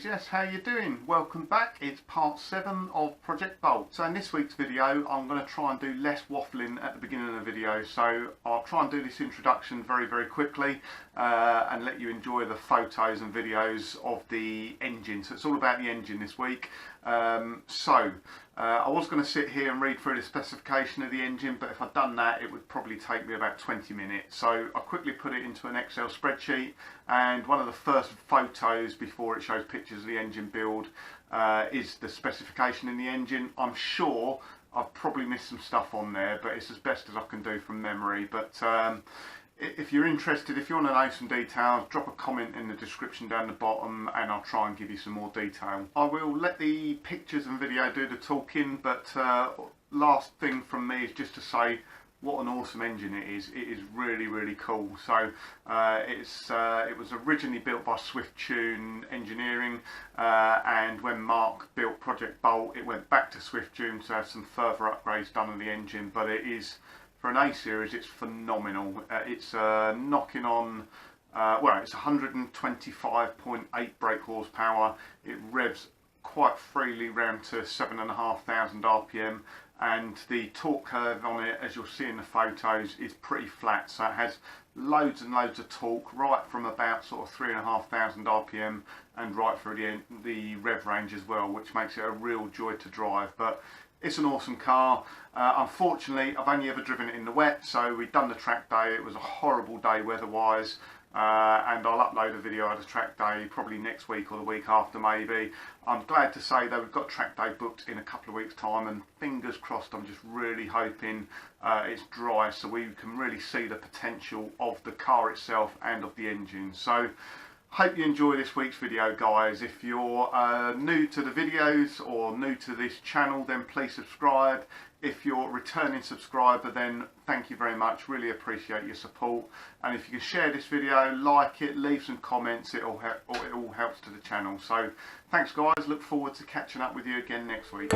enthusiasts, how you doing? Welcome back. It's part 7 of Project Bolt. So in this week's video I'm going to try and do less waffling at the beginning of the video, so I'll try and do this introduction very quickly and let you enjoy the photos and videos of the engine. So it's all about the engine this week. I was going to sit here and read through the specification of the engine, but if I'd done that it would probably take me about 20 minutes. So I quickly put it into an Excel spreadsheet, and one of the first photos before it shows pictures of the engine build is the specification in the engine. I'm sure I've probably missed some stuff on there, but it's as best as I can do from memory. But if you're interested, if you want to know some details, drop a comment in the description down the bottom and I'll try and give you some more detail. I will let the pictures and video do the talking, but last thing from me is just to say what an awesome engine it is. It is really cool. So it was originally built by Swiftune Engineering, and when Mark built Project Bolt it went back to Swiftune to have some further upgrades done on the engine, but it is, for an A series, it's phenomenal. It's knocking on, well, it's 125.8 brake horsepower. It revs quite freely round to 7,500 RPM, and the torque curve on it, as you'll see in the photos, is pretty flat. So it has loads and loads of torque, right from about sort of 3,500 RPM and right through the rev range as well, which makes it a real joy to drive. But it's an awesome car. Unfortunately, I've only ever driven it in the wet, so we'd done the track day. It was a horrible day weather-wise, and I'll upload a video of the track day probably next week or the week after maybe. I'm glad to say that we've got track day booked in a couple of weeks' time, and fingers crossed, I'm just really hoping it's dry so we can really see the potential of the car itself and of the engine. So hope you enjoy this week's video, guys. If you're new to the videos or new to this channel, then please subscribe. If you're a returning subscriber, then thank you very much. Really appreciate your support. And if you can share this video, like it, leave some comments, it all helps to the channel. So thanks, guys. Look forward to catching up with you again next week.